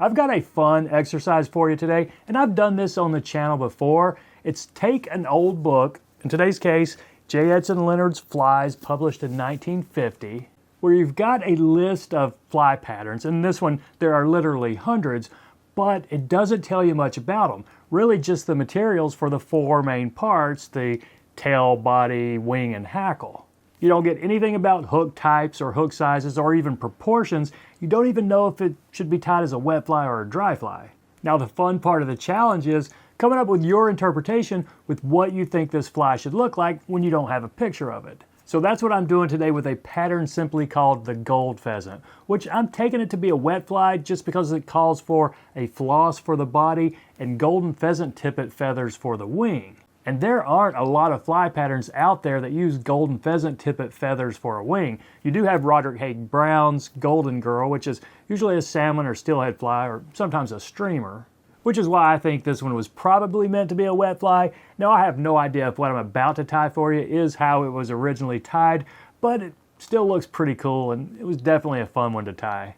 I've got a fun exercise for you today, and I've done this on the channel before. It's take an old book, in today's case, Edson Leonard's Flies, published in 1950, where you've got a list of fly patterns. In this one, there are literally hundreds, but it doesn't tell you much about them. Really just the materials for the four main parts, the tail, body, wing, and hackle. You don't get anything about hook types or hook sizes or even proportions. You don't even know if it should be tied as a wet fly or a dry fly. Now the fun part of the challenge is coming up with your interpretation with what you think this fly should look like when you don't have a picture of it. So that's what I'm doing today with a pattern simply called the gold pheasant, which I'm taking it to be a wet fly just because it calls for a floss for the body and golden pheasant tippet feathers for the wing. And there aren't a lot of fly patterns out there that use golden pheasant tippet feathers for a wing. You do have Roderick Haig Brown's Golden Girl, which is usually a salmon or steelhead fly, or sometimes a streamer, which is why I think this one was probably meant to be a wet fly. Now, I have no idea if what I'm about to tie for you is how it was originally tied, but it still looks pretty cool, and it was definitely a fun one to tie.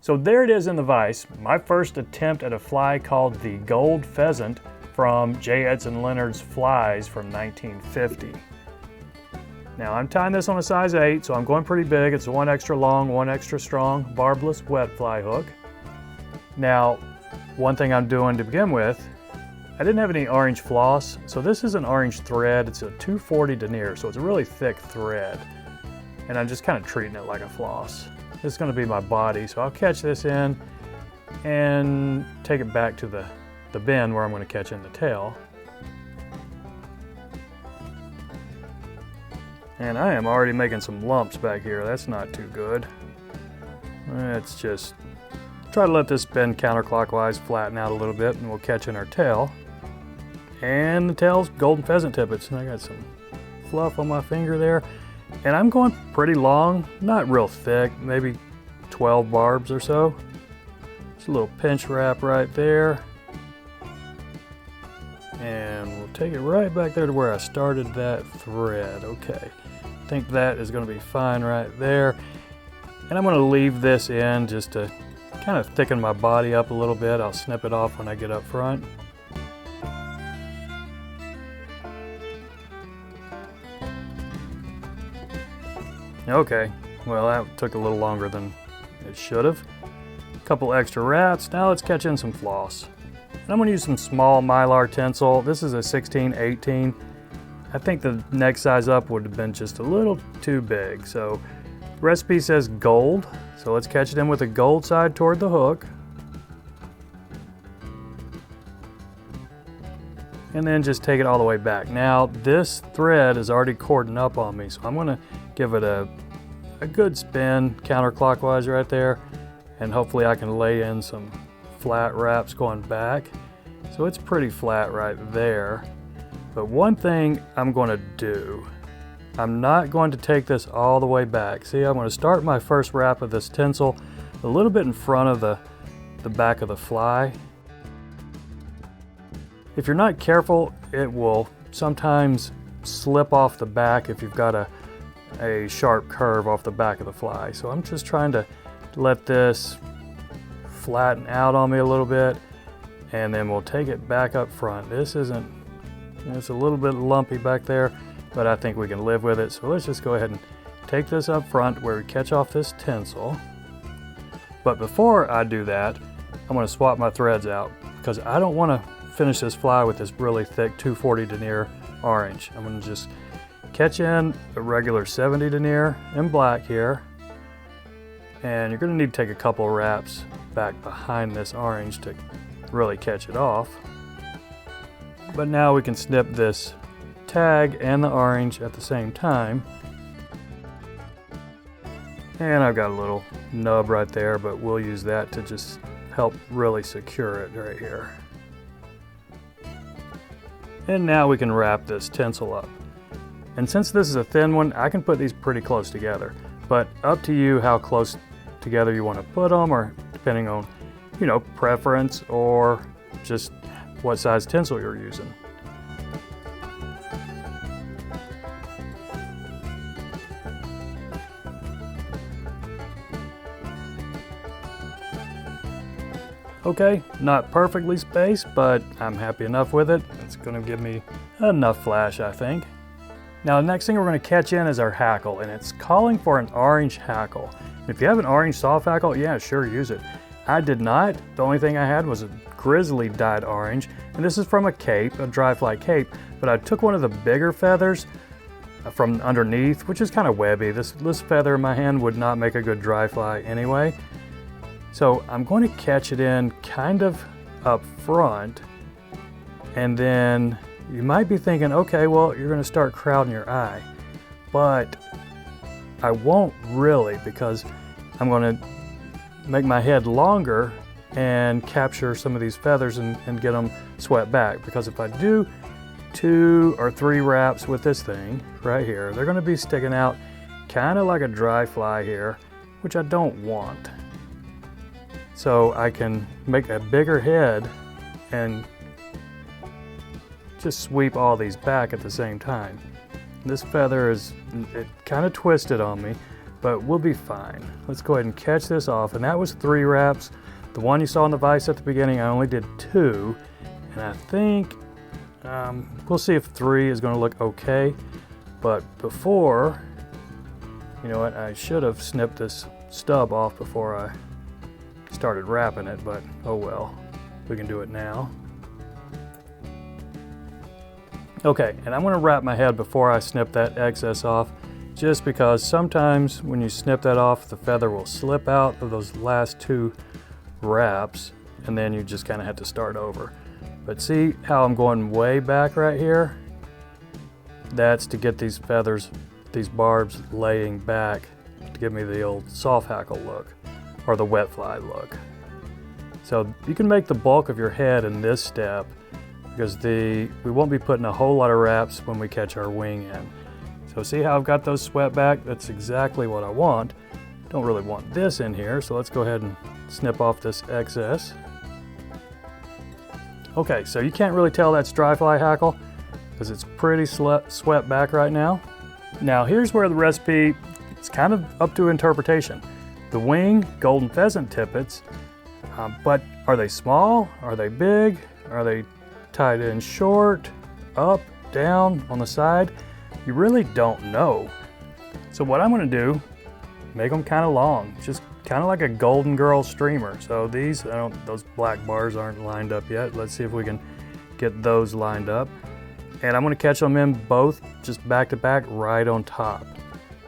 So there it is in the vise, my first attempt at a fly called the gold pheasant from Edson Leonard's Flies from 1950. Now I'm tying this on a size 8, so I'm going pretty big. It's a 1 extra long, 1 extra strong, barbless wet fly hook. Now, one thing I'm doing to begin with, I didn't have any orange floss, so this is an orange thread. It's a 240 denier, so it's a really thick thread. And I'm just kind of treating it like a floss. This is going to be my body, so I'll catch this in and take it back to the bin where I'm going to catch in the tail. And I am already making some lumps back here. That's not too good. Let's just try to let this bend counterclockwise, flatten out a little bit, and we'll catch in our tail. And the tail's golden pheasant tippets. And I got some fluff on my finger there. And I'm going pretty long, not real thick, maybe 12 barbs or so. Just a little pinch wrap right there. And we'll take it right back there to where I started that thread. Okay, I think that is going to be fine right there. And I'm going to leave this in just to kind of thicken my body up a little bit. I'll snip it off when I get up front. Okay, well that took a little longer than it should have. A couple extra wraps. Now let's catch in some floss. And I'm going to use some small mylar tinsel. This is a 16-18. I think the next size up would have been just a little too big. So the recipe says gold. So let's catch it in with the gold side toward the hook. And then just take it all the way back. Now this thread is already cording up on me, so I'm going to give it a good spin counterclockwise right there. And hopefully I can lay in some flat wraps going back. So it's pretty flat right there. But one thing I'm going to do, I'm not going to take this all the way back. See, I'm going to start my first wrap of this tinsel a little bit in front of the back of the fly. If you're not careful, it will sometimes slip off the back if you've got a sharp curve off the back of the fly. So I'm just trying to let this flatten out on me a little bit, and then we'll take it back up front. It's a little bit lumpy back there, but I think we can live with it. So let's just go ahead and take this up front where we catch off this tinsel. But before I do that, I'm going to swap my threads out because I don't want to finish this fly with this really thick 240 denier orange. I'm going to just catch in a regular 70 denier in black here. And you're going to need to take a couple wraps back behind this orange to really catch it off. But now we can snip this tag and the orange at the same time. And I've got a little nub right there, but we'll use that to just help really secure it right here. And now we can wrap this tinsel up. And since this is a thin one, I can put these pretty close together. But up to you how close together you want to put them, or depending on, preference or just what size tinsel you're using. Okay, not perfectly spaced, but I'm happy enough with it. It's gonna give me enough flash, I think. Now the next thing we're gonna catch in is our hackle, and it's calling for an orange hackle. If you have an orange soft hackle, yeah, sure, use it. I did not. The only thing I had was a grizzly dyed orange, and this is from a cape, a dry fly cape, but I took one of the bigger feathers from underneath, which is kind of webby. This feather in my hand would not make a good dry fly anyway. So I'm going to catch it in kind of up front, and then you might be thinking, okay, well, you're going to start crowding your eye, but I won't really, because I'm going to make my head longer and capture some of these feathers and get them swept back. Because if I do 2 or 3 wraps with this thing right here, they're going to be sticking out kind of like a dry fly here, which I don't want. So I can make a bigger head and just sweep all these back at the same time. This feather is kind of twisted on me, but we'll be fine. Let's go ahead and catch this off. And that was 3 wraps. The one you saw in the vise at the beginning, I only did 2. And I think we'll see if 3 is going to look okay. But before, you know what, I should have snipped this stub off before I started wrapping it, but oh well, we can do it now. Okay, and I'm going to wrap my head before I snip that excess off, just because sometimes when you snip that off, the feather will slip out of those last 2 wraps, and then you just kind of have to start over. But see how I'm going way back right here? That's to get these feathers, these barbs laying back to give me the old soft hackle look, or the wet fly look. So you can make the bulk of your head in this step, because we won't be putting a whole lot of wraps when we catch our wing in. So see how I've got those swept back? That's exactly what I want. Don't really want this in here, so let's go ahead and snip off this excess. Okay, so you can't really tell that's dry fly hackle because it's pretty swept back right now. Now here's where the recipe is kind of up to interpretation. The wing, golden pheasant tippets, but are they small? Are they big? Are they tied in short, up, down, on the side? You really don't know. So what I'm going to do, make them kind of long, just kind of like a golden girl streamer. So these, those black bars aren't lined up yet. Let's see if we can get those lined up. And I'm going to catch them in both just back to back right on top.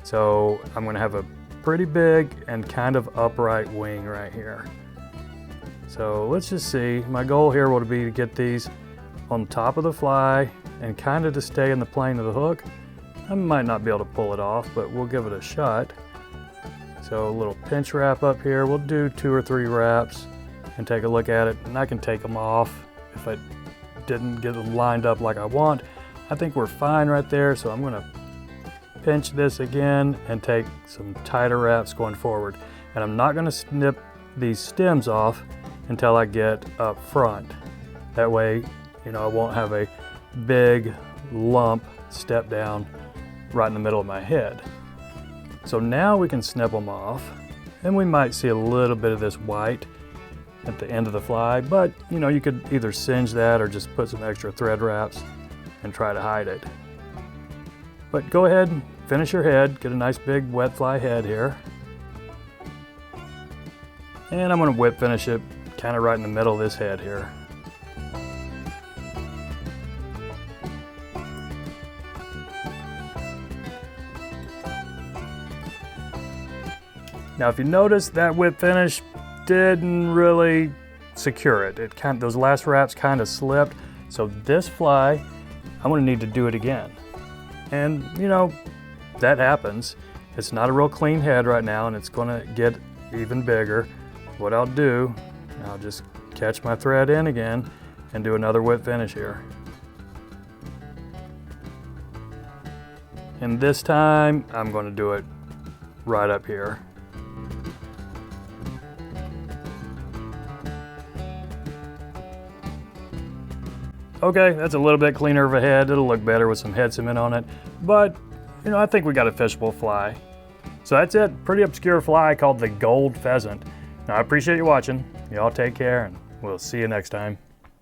So I'm going to have a pretty big and kind of upright wing right here. So let's just see. My goal here will be to get these on top of the fly and kind of to stay in the plane of the hook. I might not be able to pull it off, but we'll give it a shot. So a little pinch wrap up here. We'll do 2 or 3 wraps and take a look at it, and I can take them off if I didn't get them lined up like I want. I think we're fine right there, so I'm gonna pinch this again and take some tighter wraps going forward. And I'm not gonna snip these stems off until I get up front. That way, you know, I won't have a big lump step down right in the middle of my head. So now we can snip them off, and we might see a little bit of this white at the end of the fly, but you know, you could either singe that or just put some extra thread wraps and try to hide it. But go ahead and finish your head, get a nice big wet fly head here. And I'm going to whip finish it kind of right in the middle of this head here. Now if you notice, that whip finish didn't really secure it. Those last wraps kind of slipped. So this fly, I'm going to need to do it again. And you know, that happens. It's not a real clean head right now, and it's going to get even bigger. What I'll do, I'll just catch my thread in again and do another whip finish here. And this time, I'm going to do it right up here. Okay, that's a little bit cleaner of a head. It'll look better with some head cement on it, but you know, I think we got a fishable fly. So that's it, pretty obscure fly called the gold pheasant. Now, I appreciate you watching. Y'all take care, and we'll see you next time.